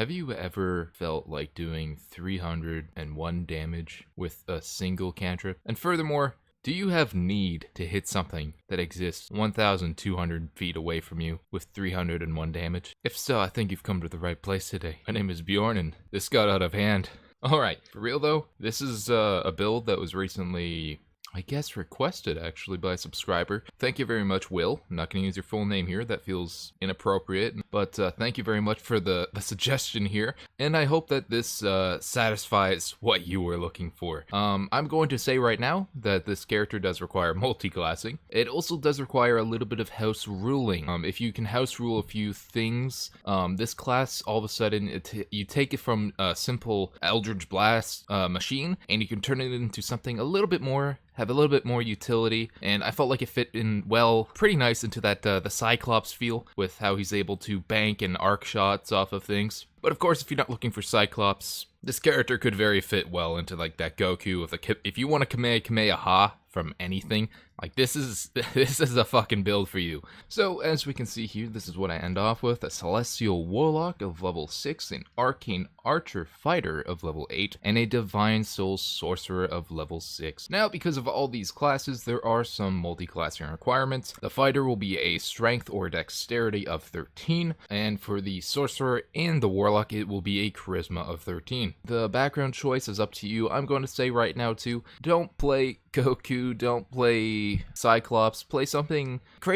Have you ever felt like doing 301 damage with a single cantrip? And furthermore, do you have need to hit something that exists 1,200 feet away from you with 301 damage? If so, I think you've come to the right place today. My name is Bjorn, and this got out of hand. Alright, for real though, this is a build that was recently, I guess, requested actually by a subscriber. Thank you very much, Will. I'm not going to use your full name here, that feels inappropriate, but thank you very much for the suggestion here, and I hope that this satisfies what you were looking for. I'm going to say right now that this character does require multi-classing. It also does require a little bit of house ruling. If you can house rule a few things, this class, all of a sudden, you take it from a simple Eldridge Blast machine, and you can turn it into something a little bit more, have a little bit more utility, and I felt like it fit in well, pretty nice into that the Cyclops feel, with how he's able to bank and arc shots off of things. But of course, if you're not looking for Cyclops, this character could very fit well into like that Goku with if you want a Kamehameha from anything, like this is a fucking build for you. So as we can see here, this is what I end off with: a Celestial Warlock of level 6, an Arcane Archer Fighter of level 8, and a Divine Soul Sorcerer of level 6. Now, because of all these classes, there are some multi-classing requirements. The Fighter will be a Strength or Dexterity of 13, and for the Sorcerer and the Warlock, it will be a Charisma of 13. The background choice is up to you. I'm going to say right now too, don't play Goku, don't play Cyclops, create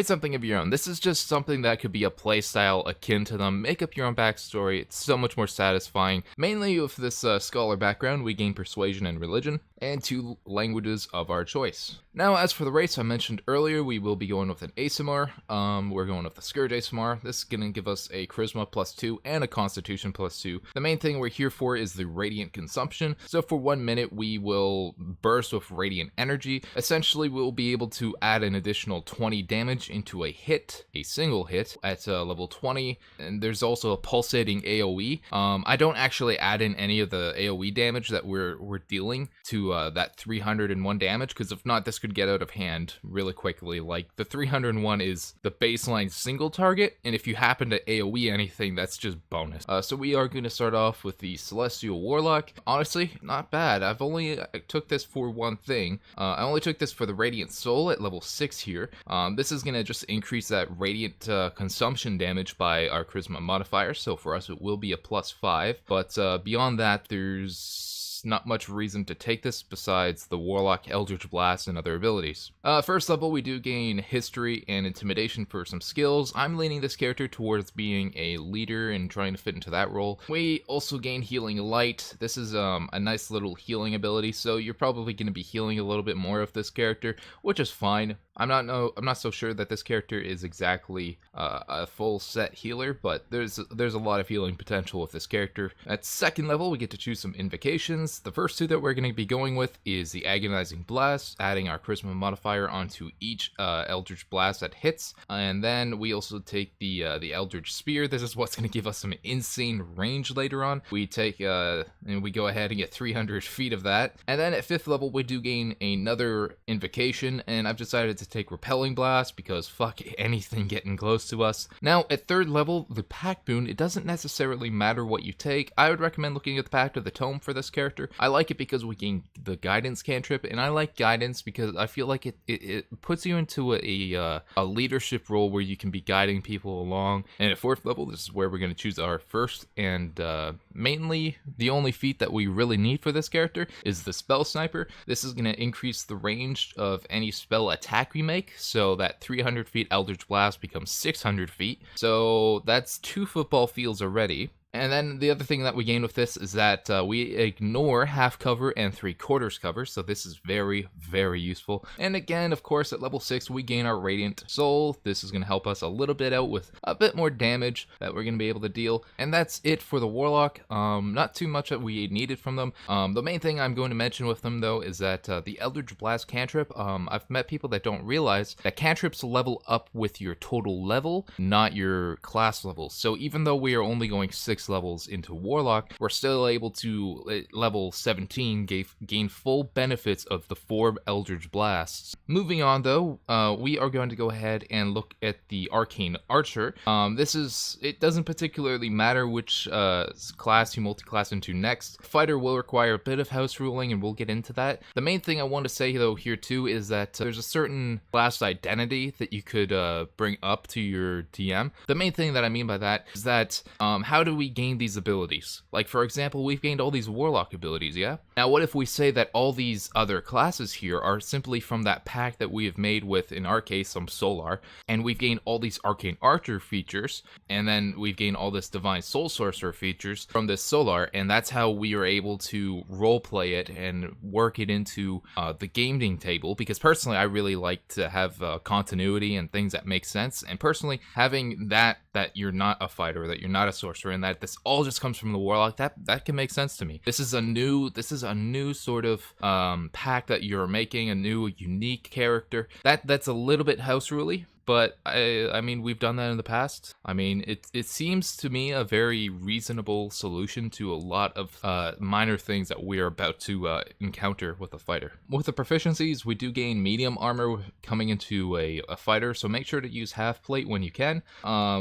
something of your own. This is just something that could be a playstyle akin to them. Make up your own backstory, it's so much more satisfying. Mainly with this scholar background, we gain Persuasion and Religion, and 2 languages of our choice. Now, as for the race I mentioned earlier, we will be going with an ASMR. We're going with the Scourge ASMR. This is going to give us a Charisma +2 and a Constitution +2. The main thing we're here for is the Radiant Consumption. So for 1 minute, we will burst with Radiant Energy. Essentially, we'll be able to add an additional 20 damage into a single hit at level 20. And there's also a pulsating AoE. I don't actually add in any of the AoE damage that we're dealing to that 301 damage, because if not, this could get out of hand really quickly. Like, the 301 is the baseline single target, and if you happen to AoE anything, that's just bonus. So we are going to start off with the Celestial Warlock. Honestly, not bad. I took this for one thing. I only took this for the Radiant Soul at level 6 here. This is going to just increase that Radiant consumption damage by our Charisma modifier, so for us it will be a +5, but beyond that, there's not much reason to take this besides the Warlock, Eldridge Blast, and other abilities. First level, we do gain History and Intimidation for some skills. I'm leaning this character towards being a leader and trying to fit into that role. We also gain Healing Light. This is a nice little healing ability, so you're probably going to be healing a little bit more of this character, which is fine. I'm not so sure that this character is exactly a full set healer, but there's a lot of healing potential with this character. At second level, we get to choose some invocations. The first 2 that we're going to be going with is the Agonizing Blast, adding our Charisma modifier onto each Eldritch Blast that hits, and then we also take the Eldritch Spear. This is what's going to give us some insane range later on. We take and we go ahead and get 300 feet of that, and then at 5th level, we do gain another invocation, and I've decided to take Repelling Blast because fuck anything getting close to us. Now, at 3rd level, the Pact Boon, it doesn't necessarily matter what you take. I would recommend looking at the Pact of the Tome for this character. I like it because we gain the Guidance cantrip, and I like Guidance because I feel like it puts you into a leadership role where you can be guiding people along. And at 4th level, this is where we're going to choose our first and mainly the only feat that we really need for this character is the Spell Sniper. This is going to increase the range of any spell attack we make, so that 300 feet Eldritch Blast becomes 600 feet. So that's 2 football fields already. And then the other thing that we gain with this is that we ignore half cover and 3/4 cover, so this is very, very useful. And again, of course, at level 6, we gain our Radiant Soul. This is going to help us a little bit out with a bit more damage that we're going to be able to deal. And that's it for the Warlock. Not too much that we needed from them. The main thing I'm going to mention with them, though, is that the Eldritch Blast cantrip, I've met people that don't realize that cantrips level up with your total level, not your class level. So even though we are only going 6 base levels into Warlock, we're still able to, at level 17, gain full benefits of the 4 Eldridge Blasts. Moving on though, we are going to go ahead and look at the Arcane Archer. It doesn't particularly matter which class you multi-class into next. Fighter will require a bit of house ruling, and we'll get into that. The main thing I want to say though here too is that there's a certain class identity that you could bring up to your DM. The main thing that I mean by that is that how do we gain these abilities? Like, for example, we've gained all these Warlock abilities, yeah? Now what if we say that all these other classes here are simply from that pack that we have made with, in our case, some Solar, and we've gained all these Arcane Archer features, and then we've gained all this Divine Soul Sorcerer features from this Solar, and that's how we are able to roleplay it and work it into the gaming table, because personally I really like to have continuity and things that make sense, and personally having that you're not a fighter, that you're not a sorcerer, and that this all just comes from the Warlock, that can make sense to me. This is a new sort of pack that you're making, a new unique character that's a little bit house ruly. But I mean, we've done that in the past. I mean, it seems to me a very reasonable solution to a lot of minor things that we're about to encounter with a fighter. With the proficiencies, we do gain medium armor coming into a fighter, so make sure to use half plate when you can.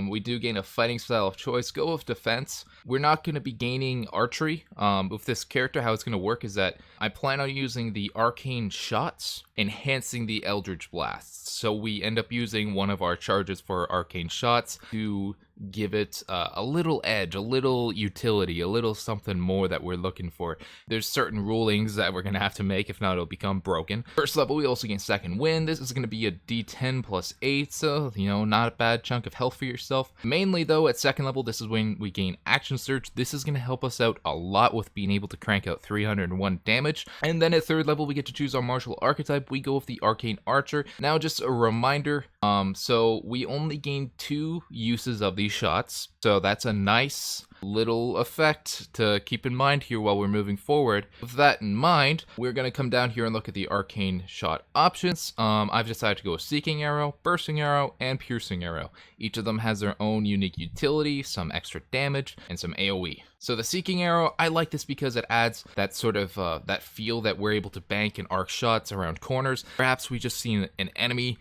We do gain a fighting style of choice. Go with defense. We're not going to be gaining archery. With this character, how it's going to work is that I plan on using the arcane shots, enhancing the Eldridge Blasts. So we end up using one of our charges for arcane shots to give it a little edge, a little utility, a little something more that we're looking for. There's certain rulings that we're going to have to make, if not it'll become broken. First level, we also gain second wind. This is going to be a d10 plus 8, so, not a bad chunk of health for yourself. Mainly though, at second level, this is when we gain action surge. This is going to help us out a lot with being able to crank out 301 damage. And then at third level, we get to choose our martial archetype. We go with the Arcane Archer. Now, just a reminder, so we only gain 2 uses of these shots, so that's a nice little effect to keep in mind here while we're moving forward. With that in mind, we're going to come down here and look at the arcane shot options. I've decided to go with Seeking Arrow, Bursting Arrow, and Piercing Arrow. Each of them has their own unique utility, some extra damage, and some AoE. So the Seeking Arrow, I like this because it adds that sort of that feel that we're able to bank and arc shots around corners. Perhaps we just seen an enemy,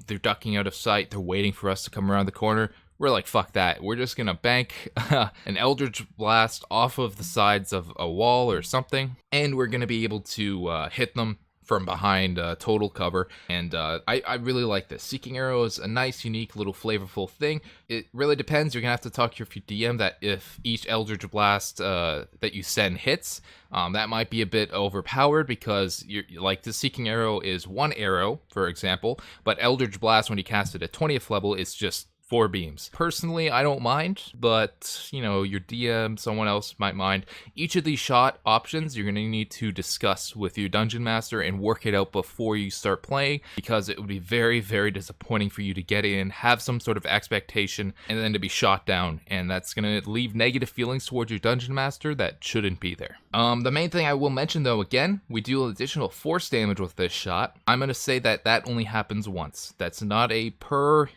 they're ducking out of sight, they're waiting for us to come around the corner. We're like, fuck that. We're just gonna bank an Eldritch Blast off of the sides of a wall or something, and we're gonna be able to hit them from behind total cover. And I really like this. Seeking Arrow is a nice, unique, little flavorful thing. It really depends. You're gonna have to talk to your DM that if each Eldritch Blast that you send hits, that might be a bit overpowered, because like the Seeking Arrow is 1 arrow, for example, but Eldritch Blast, when you cast it at 20th level, is just 4 beams. Personally, I don't mind, but your DM, someone else might mind. Each of these shot options you're going to need to discuss with your dungeon master and work it out before you start playing, because it would be very, very disappointing for you to get in, have some sort of expectation, and then to be shot down, and that's going to leave negative feelings towards your dungeon master that shouldn't be there. The main thing I will mention though, again, we do an additional force damage with this shot. I'm going to say that only happens once. That's not a per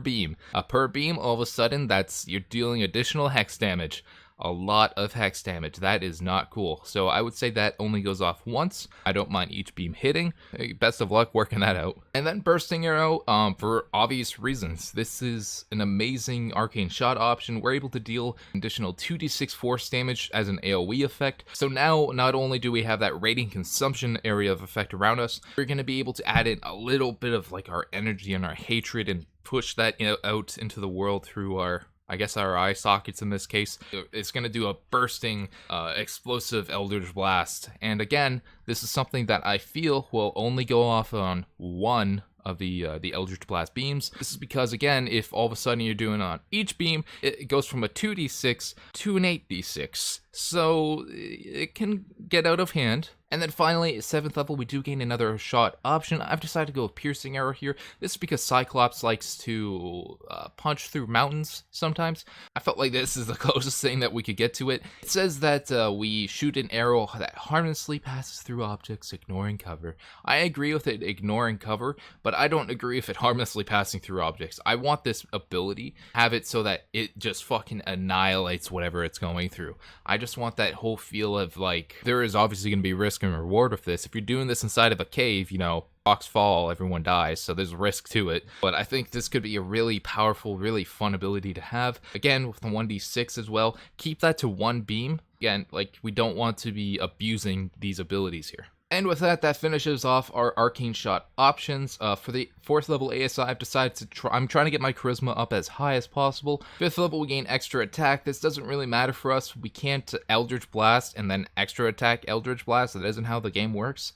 beam. A per beam, all of a sudden, you're dealing additional hex damage. A lot of hex damage. That is not cool. So I would say that only goes off once. I don't mind each beam hitting. Best of luck working that out. And then Bursting Arrow, for obvious reasons. This is an amazing arcane shot option. We're able to deal additional 2d6 force damage as an AoE effect. So now, not only do we have that radiant consumption area of effect around us, we're going to be able to add in a little bit of like our energy and our hatred and push that out into the world through our eye sockets in this case. It's going to do a bursting, explosive Eldritch Blast. And again, this is something that I feel will only go off on one of the Eldritch Blast beams. This is because, again, if all of a sudden you're doing on each beam, it goes from a 2d6 to an 8d6. So it can get out of hand. And then finally, 7th level, we do gain another shot option. I've decided to go with Piercing Arrow here. This is because Cyclops likes to punch through mountains sometimes. I felt like this is the closest thing that we could get to it. It says that we shoot an arrow that harmlessly passes through objects, ignoring cover. I agree with it ignoring cover, but I don't agree with it harmlessly passing through objects. I want this ability, have it so that it just fucking annihilates whatever it's going through. I just want that whole feel of like, there is obviously going to be risk and reward with this. If you're doing this inside of a cave, you know, rocks fall, everyone dies, so there's risk to it. But I think this could be a really powerful, really fun ability to have. Again, with the 1d6 as well, keep that to 1 beam. Again, like, we don't want to be abusing these abilities here. And with that, that finishes off our Arcane Shot options. For the 4th level ASI, I've decided to I'm trying to get my Charisma up as high as possible. 5th level, we gain extra attack. This doesn't really matter for us. We can't Eldridge Blast and then extra attack Eldridge Blast. That isn't how the game works.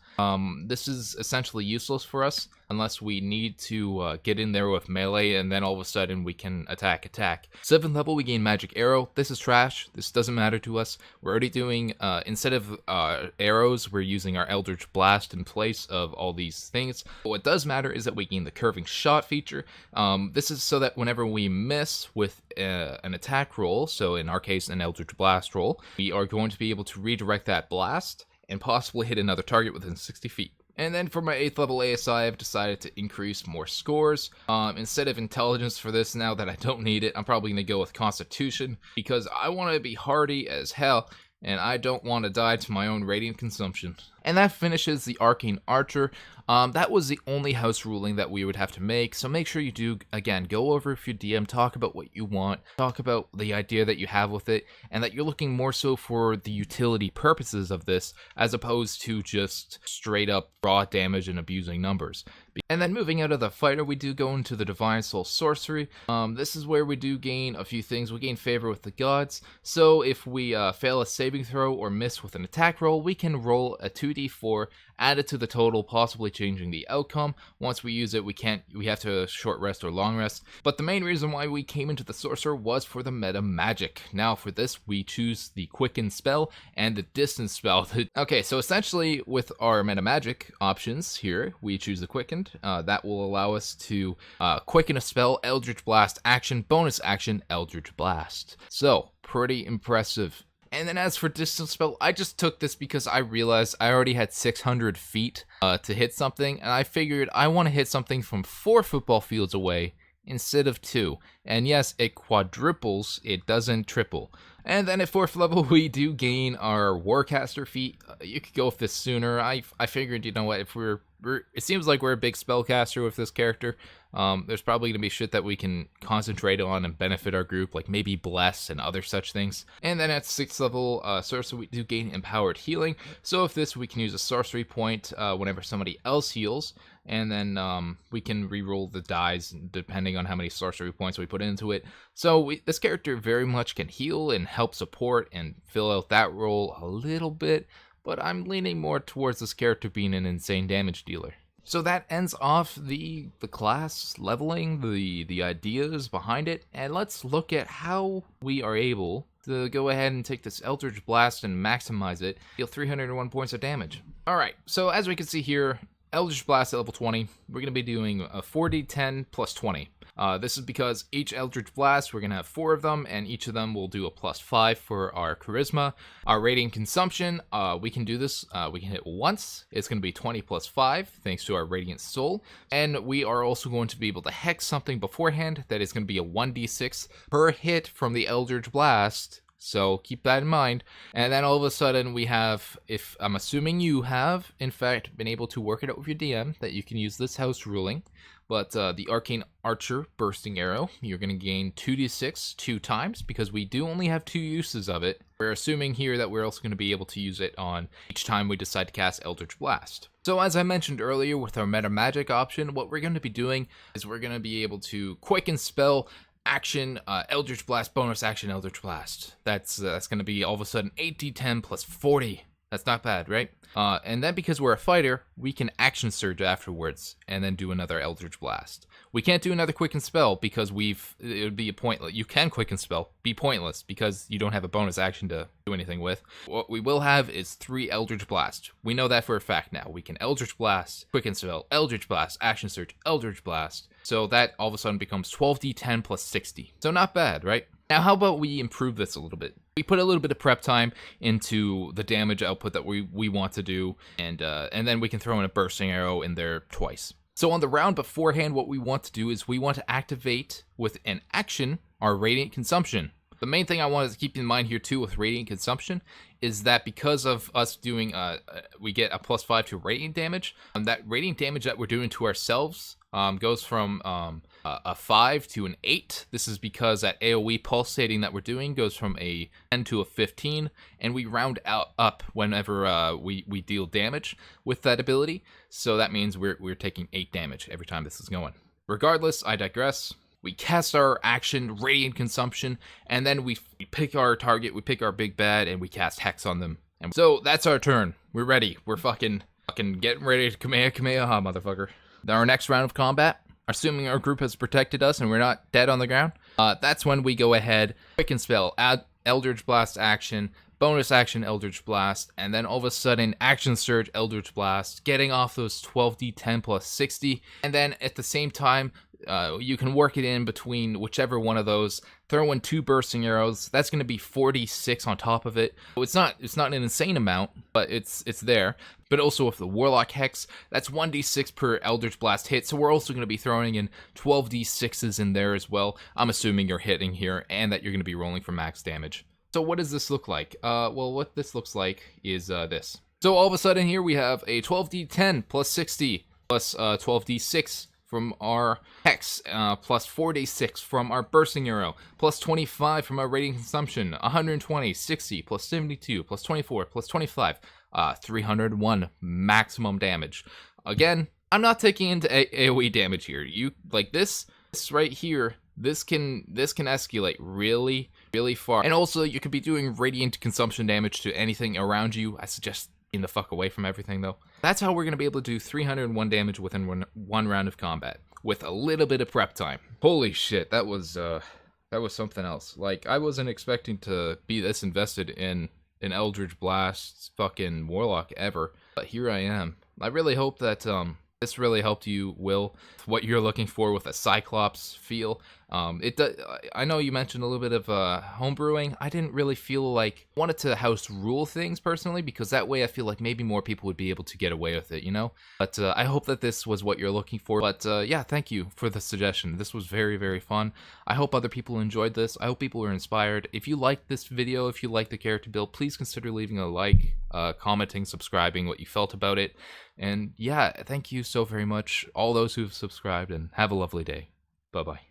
This is essentially useless for us unless we need to get in there with melee, and then all of a sudden we can attack. 7th level, we gain Magic Arrow. This is trash. This doesn't matter to us. We're already doing, instead of arrows, we're using our Eldridge Blast in place of all these things. But what does matter is that we gain the Curving Shot feature. This is so that whenever we miss with an attack roll, so in our case an Eldritch Blast roll, we are going to be able to redirect that blast and possibly hit another target within 60 feet. And then for my 8th level ASI, I've decided to increase more scores. Instead of intelligence for this, now that I don't need it, I'm probably going to go with constitution, because I want to be hardy as hell, and I don't want to die to my own radiant consumption. And that finishes the Arcane Archer. That was the only house ruling that we would have to make, so make sure you do, again, go over with your DM, talk about what you want, talk about the idea that you have with it, and that you're looking more so for the utility purposes of this, as opposed to just straight up raw damage and abusing numbers. And then moving out of the fighter, we do go into the Divine Soul Sorcery. This is where we do gain a few things. We gain favor with the gods, so if we fail a saving throw or miss with an attack roll, we can roll a 2d4, add it to the total, possibly changing the outcome. Once we use it, we have to short rest or long rest. But the main reason why we came into the Sorcerer was for the meta magic. Now for this, we choose the Quicken spell and the Distance spell. Okay, so essentially with our meta magic options here, we choose the Quickened. That will allow us to quicken a spell, Eldritch Blast action, bonus action, Eldritch Blast. So, pretty impressive. And then as for Distance spell, I just took this because I realized I already had 600 feet to hit something, and I figured I want to hit something from 4 football fields away instead of 2. And yes, it quadruples, it doesn't triple. And then at 4th level, we do gain our Warcaster feat. You could go with this sooner. I figured, you know what, if it seems like we're a big spellcaster with this character. There's probably going to be shit that we can concentrate on and benefit our group, like maybe Bless and other such things. And then at 6th level Sorcery, we do gain Empowered Healing. So if this, we can use a Sorcery point whenever somebody else heals. And then we can reroll the dies depending on how many Sorcery points we put into it. So this character very much can heal and help support and fill out that role a little bit. But I'm leaning more towards this character being an insane damage dealer. So that ends off the class leveling, the ideas behind it, and let's look at how we are able to go ahead and take this Eldritch Blast and maximize it, deal 301 points of damage. Alright, so as we can see here, Eldritch Blast at level 20, we're going to be doing a 4d10 plus 20. This is because each Eldritch Blast, we're going to have 4 of them, and each of them will do a plus 5 for our Charisma. Our Radiant Consumption, we can do this, we can hit once. It's going to be 20 plus 5, thanks to our Radiant Soul. And we are also going to be able to hex something beforehand. That is going to be a 1d6 per hit from the Eldritch Blast. So keep that in mind. And then all of a sudden we have, if I'm assuming you have, in fact, been able to work it out with your DM, that you can use this house ruling. But the Arcane Archer Bursting Arrow, you're going to gain 2d6 2 times, because we do only have 2 uses of it. We're assuming here that we're also going to be able to use it on each time we decide to cast Eldritch Blast. So as I mentioned earlier with our Meta Magic option, what we're going to be doing is we're going to be able to Quicken spell, action, Eldritch Blast, bonus action, Eldritch Blast. That's going to be all of a sudden 8d10 plus 40. That's not bad, right? And then because we're a fighter, we can action surge afterwards and then do another Eldridge Blast. We can't do another quicken spell because it would be a pointless. You can quicken spell, be pointless because you don't have a bonus action to do anything with. What we will have is 3 Eldridge Blast. We know that for a fact now. We can Eldridge Blast, quicken spell, Eldridge Blast, action surge, Eldridge Blast. So that all of a sudden becomes 12d10 plus 60. So not bad, right? Now, how about we improve this a little bit? We put a little bit of prep time into the damage output that we want to do, and then we can throw in a bursting arrow in there twice. So on the round beforehand, what we want to do is we want to activate with an action our Radiant Consumption. The main thing I wanted to keep in mind here too with Radiant Consumption is that because of us doing, we get a +5 to Radiant damage, that Radiant damage that we're doing to ourselves goes from a 5 to an 8. This is because that AoE pulsating that we're doing goes from a 10 to a 15, and we round up whenever we deal damage with that ability. So that means we're taking 8 damage every time this is going. Regardless, I digress. We cast our action, Radiant Consumption, and then we pick our target, we pick our big bad, and we cast Hex on them. And so that's our turn. We're ready. We're fucking getting ready to Kamehameha, motherfucker. Our next round of combat, assuming our group has protected us and we're not dead on the ground, that's when we go ahead, quicken spell, add Eldridge Blast action, bonus action Eldridge Blast, and then all of a sudden action surge Eldridge Blast, getting off those 12d10 plus 60, and then at the same time, you can work it in between whichever one of those. Throw in 2 bursting arrows. That's going to be 46 on top of it. It's not an insane amount, but it's there. But also with the Warlock Hex, that's 1d6 per Eldritch Blast hit. So we're also going to be throwing in 12d6s in there as well. I'm assuming you're hitting here and that you're going to be rolling for max damage. So what does this look like? Well, what this looks like is this. So all of a sudden here we have a 12d10 plus 60 plus 12d6 from our Hex, plus 4d6 from our Bursting Arrow, plus 25 from our Radiant Consumption, 120, 60, plus 72, plus 24, plus 25, 301 maximum damage. Again, I'm not taking into AoE damage here. You like this right here, this can escalate really far. And also you could be doing Radiant Consumption damage to anything around you. I suggest getting the fuck away from everything though. That's how we're going to be able to do 301 damage within one round of combat with a little bit of prep time. Holy shit, that was something else. Like, I wasn't expecting to be this invested in an Eldridge Blast fucking Warlock ever, but here I am. I really hope that this really helped you, Will, what you're looking for with a Cyclops feel. I know you mentioned a little bit of homebrewing. I didn't really feel like I wanted to house rule things personally, because that way I feel like maybe more people would be able to get away with it, you know? But I hope that this was what you're looking for. But yeah, thank you for the suggestion. This was very fun. I hope other people enjoyed this. I hope people were inspired. If you liked this video, if you liked the character build, please consider leaving a like, commenting, subscribing, what you felt about it. And yeah, thank you so very much, all those who've subscribed, and have a lovely day. Bye-bye.